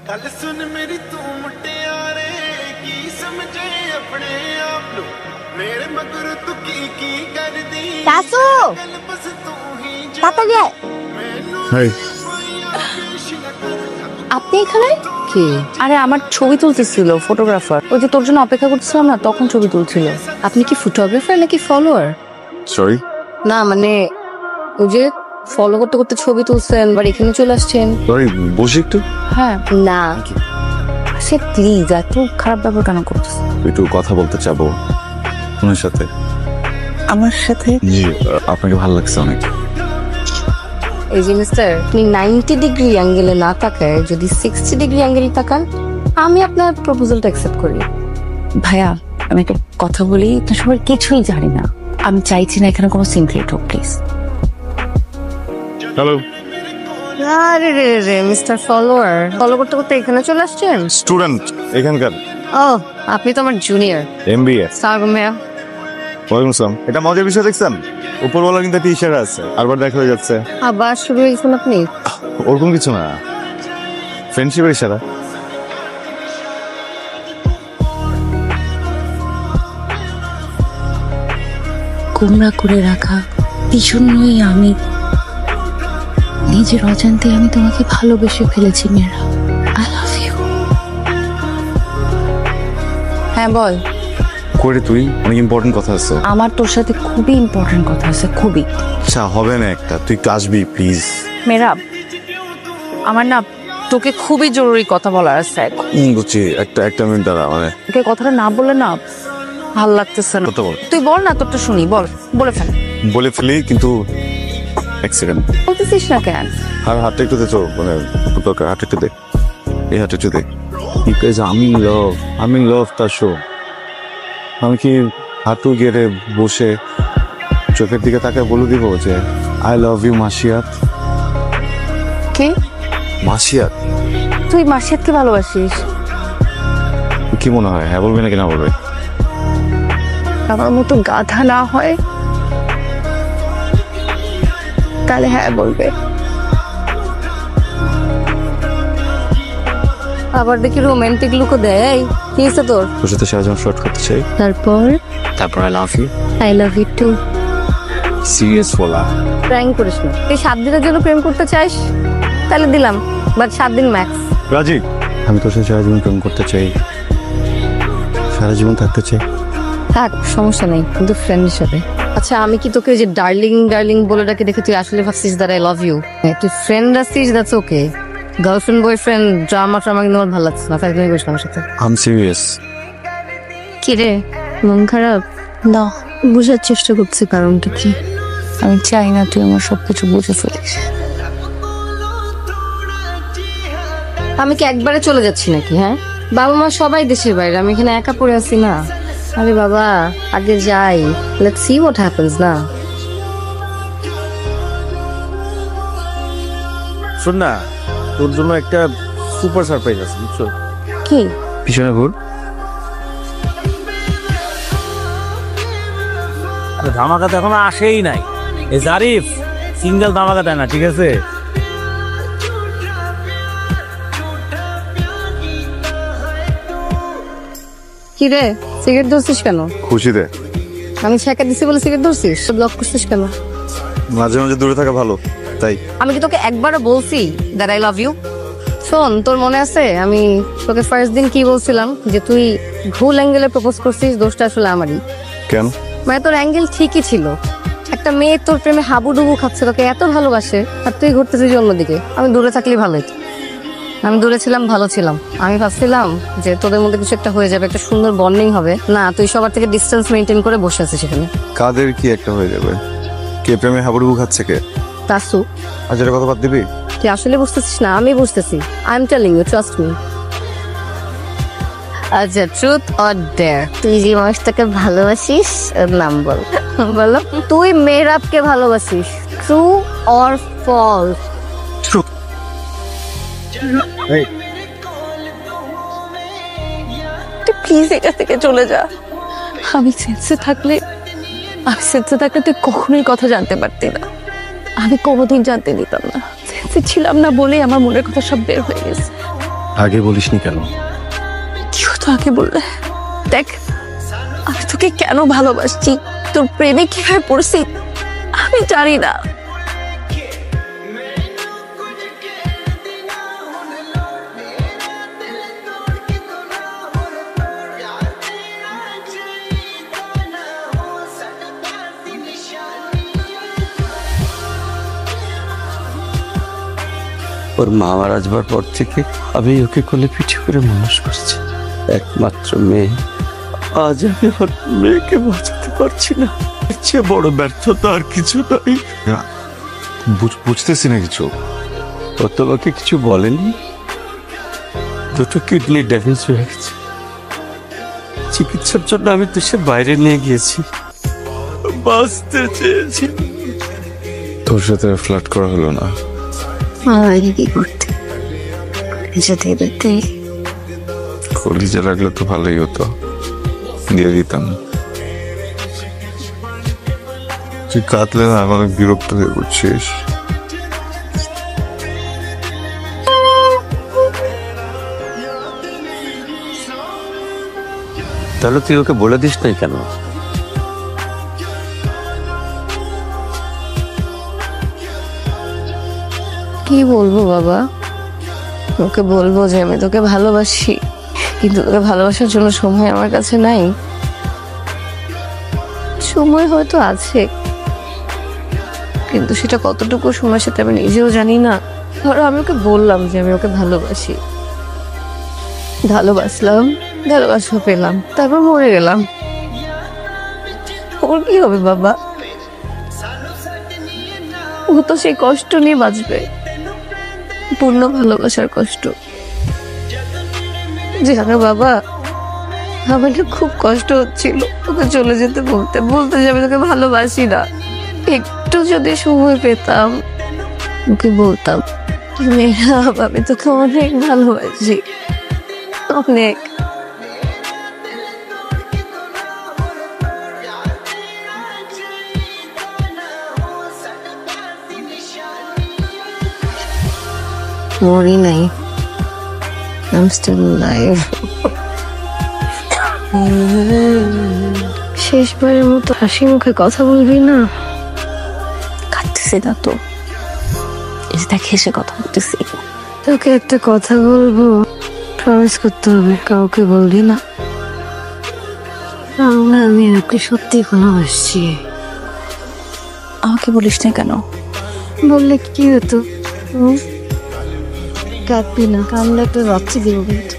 गल सुन मेरी तू मुटियारे की समझे अपने आप लो मेरे मगर तू की कर दी तासु बस तू ही তাড়াতাড়ি আয়। হাই আপনি এখানে কি? আরে আমার ছবি তুলতেছিল ফটোগ্রাফার। ওই যে তোর জন্য অপেক্ষা করতেছিলাম না, তখন ছবি তুলছিল। আপনি কি ফটোগ্রাফার নাকি ফলোয়ার? সরি না মানে ওই যে ফলো করতে করতে ছবি তুলছেন আর এখানে চলে আসছেন। সরি বসে একটু হ্যাঁ না সে প্লিজ এত খারাপ ব্যবহার কেন করতেছে? একটু কথা বলতে চাবো ওনার সাথে। আমার সাথে? জি আপনাকে ভালো লাগছে অনেক। এই যে মিস্টার, আপনি 90 ডিগ্রি অ্যাঙ্গেলে না তাকায় যদি 60 ডিগ্রি অ্যাঙ্গেলে তাকান, আমি আপনার প্রপোজালটা অ্যাকসেপ্ট করি। ভাইয়া আমি একটা কথা বলি, আপনার সবার কিছুই জানি না। আমি চাইছি না এখানে কোনো সিন ক্রিয়েট হোক, প্লিজ। হ্যালো আরে রে রে মিস্টার ফলোয়ার, ফলো করতে করতে এখানে চলে আসছেন? স্টুডেন্ট এখানকার। ও আপনি তো আমার জুনিয়র। এমবিএ। সালাম ভাইয়া। ওয়ালাইকুম আসসালাম। এটা মজার বিষয় দেখছেন, উপরওয়ালা কিন্তু একটা ইশারা আছে, আরবার দেখা হয়ে যাচ্ছে। আবার শুরু হয়ে গেছেন আপনি? ওরকম কিছু না, ফ্রেন্ডশিপের ইশারা। গোমরা করে রাখা ভীষণই আমি নিজের অজান্তে আমি তোমাকে ভালোবেসে ফেলেছি মেয়েরা। I love you. হ্যাঁ বল। করে তুই অনেক ইম্পর্টেন্ট কথা আছে। আমার তোর সাথে খুবই ইম্পর্টেন্ট কথা আছে, খুবই। আচ্ছা হবে না একটা, তুই একটু আসবি প্লিজ। মেরা আমার না তোকে খুবই জরুরি কথা বলার আছে। বুঝছি, একটা মিনিট দাঁড়া, মানে তোকে কথাটা না বলে না ভাল লাগতেছে না। কথা বল। তুই বল না, তোরটা শুনি, বল, বলে ফেল। বলে ফেলি কিন্তু এক সেকেন্ড। বলতেছিস না কেন? হাতটা একটু দে তো, মানে তোর হাতটা একটু দে, এই হাতটা একটু দে। বিকজ আমি লাভ তার শো। আমি কি হাঁটু গেড়ে বসে চোখের দিকে তাকায় বলে দিব যে আই লাভ ইউ মাসিয়াত? কি মাসিয়াত? তুই মাসিয়াতকে ভালোবাসিস? কি মনে হয় হ্যাঁ বলবে নাকি না বলবে? আমার মতো গাধা না হয় তাহলে হ্যাঁ বলবে। আবার দেখি রোমান্টিক লুকও দেয়। কি হয়েছে তোর? তোর সাথে সারা জীবন শর্ট করতে চাই। তারপর I love you. I love you too. Serious বলা, প্র্যাঙ্ক করিস না। তুই 7 দিনের জন্য প্রেম করতে চাইস তাহলে দিলাম, বাট 7 দিন ম্যাক্স। রাজি? আমি তোর সাথে সারা জীবন প্রেম করতে চাই, সারা জীবন থাকতে চাই। থাক, সমস্যা নেই, কিন্তু ফ্রেন্ড হিসাবে। আচ্ছা আমি কি তোকে যে ডার্লিং ডার্লিং বলে ডাকে দেখে তুই আসলে ভাবছিস দ্যাট আই লাভ ইউ? তুই ফ্রেন্ড আসছিস, that's okay. Girlfriend boyfriend drama trauma কিন্তু আমার ভালো লাগছে না। ফাইজলামি করিস না আমার সাথে। I am serious. কি রে, মন খারাপ? না, বোঝার চেষ্টা করছি কারণটা কি। আমি চাই না তুই আমার সবকিছু বুঝে ফেলিস। আমি কি একবারে চলে যাচ্ছি নাকি? হ্যাঁ, বাবা মা সবাই দেশের বাইরে, আমি এখানে একা পড়ে আছি না। আরে বাবা আগে যাই, লেটস সি হোয়াট হ্যাপেন্স না। শোন না, তোর জন্য একটা সুপার সারপ্রাইজ আছে, বুঝছো? কি? পিছনে ঘুর। ধামাকা তো এখনো আসেই নাই। এই জারিফ সিঙ্গেল ধামাকা দেয় না, ঠিক আছে? কি রে, সিগারেট ধরছিস কেন? খুশিতে আমি ছেঁকা দিছি বলে সিগারেট ধরছিস? ব্লক করছিস কেন? মাঝে মাঝে দূরে থাকা ভালো, তাই। আমি কি তোকে একবারও বলছি দ্যাট আই লাভ ইউ? শোন, তোর মনে আছে আমি তোকে ফার্স্ট দিন কি বলছিলাম যে তুই ভুল অ্যাঙ্গেলে প্রপোজ করছিস, দোষটা আসলে আমারই। কেন? মানে তোর অ্যাঙ্গেল ঠিকই ছিল। একটা মেয়ে তোর প্রেমে হাবুডুবু খাচ্ছে, তোকে এত ভালোবাসে, আর তুই ঘুরতেছিস অন্যদিকে। আমি দূরে থাকলেই ভালো হতো। আমি দূরে ছিলাম, ভালো ছিলাম। আমি ভাবছিলাম যে তোদের মধ্যে কিছু একটা হয়ে যাবে, একটা সুন্দর বন্ডিং হবে। না, তুই সবার থেকে ডিস্টেন্স মেনটেন করে বসে আছিস সেখানে। কাদের কি একটা হয়ে যাবে? কে প্রেমে হাবুডুবু খাচ্ছে কে? তাসু, আজ এটা কথা বাদ দিবি? তুই আসলে বুঝতেছিস না, আমি বুঝতেছি। I am telling you, trust me. আচ্ছা, ট্রুথ অর ডেয়ার? তুই যে মানুষটাকে ভালোবাসিস ওর নাম বল। বলো। তুই মেহরাবকে ভালোবাসিস, ট্রু অর ফলস? ট্রু। তুই প্লিজ এটা থেকে চলে যা। আমি সেন্সে থাকলে তুই কখনোই কথা জানতে পারতি না। আমি কোনোদিন জানতে দিতাম না। সেন্সে ছিলাম না বলেই আমার মনের কথা সব বের হয়ে গেছে। আগে বলিসনি কেন? কি হতো আগে বললে? দেখ, আমি তোকে কেন ভালোবাসছি, তোর প্রেমে কিভাবে পড়ছি আমি জানি না। ওর মা মারা যাবার পর থেকে আমি ওকে কোলে পিঠে করে মানুষ করছি, একমাত্র মেয়ে। আজ আমি ওর মেয়েকে বাঁচাতে পারছি না। এর চেয়ে বড় ব্যর্থতা আর কিছু নাই। বুঝতেছি না কিছু। ও তোমাকে কিছু বলেনি? দুটো কিডনি ড্যামেজ হয়ে গেছে, চিকিৎসার জন্য আমি দেশের বাইরে নিয়ে গিয়েছি, বাঁচতে চেয়েছি। তোর সাথে ফ্লার্ট করা হলো না? আগে কি করতে যেতে দেখতে কলিজা লাগলে তো ভালোই হতো, দিয়ে দিতাম। তুই কাঁদলে না আমি অনেক বিরক্ত হয়ে পড়ছিস। তাহলে তুই ওকে বলে দিস নাই কেন? কি বলবো বাবা? ওকে বলবো যে আমি তোকে ভালোবাসি, কিন্তু তোকে ভালোবাসার জন্য সময় আমার কাছে নাই। সময় হয়তো আছে, কিন্তু সেটা কতটুকু সময় সেটা আমি নিজেও জানি না। ধরো আমি ওকে বললাম যে আমি ওকে ভালোবাসি, ভালোবাসলাম, ভালোবাসা পেলাম, তারপর মরে গেলাম। ওর কি হবে বাবা? ও তো সেই কষ্ট নিয়ে বাঁচবে, পূর্ণ ভালোবাসার কষ্ট। জানো বাবা, আমার না খুব কষ্ট হচ্ছিল ওকে চলে যেতে, বলতে বলতে যে আমি তোকে ভালোবাসি না। একটু যদি সময় পেতাম ওকে বলতাম, মেয়েরা আমি তোকে অনেক ভালোবাসি, অনেক। মরি নাই, I'm still alive. শেষবারের মতো হাসি মুখে কথা বলবি না? কাঁদতেছি না তো, এই যে দেখ হেসে কথা বলতেছি। তোকে একটা কথা বলবো, প্রমিস করতে হবে, কাউকে বলবি না। আমি ওকে সত্যি ভালোবাসছি। আমাকে বলিস না কেন? বললে কি হতো? কাঁদবি না, কান্দলে তো রাত্রি দিব কিন্তু।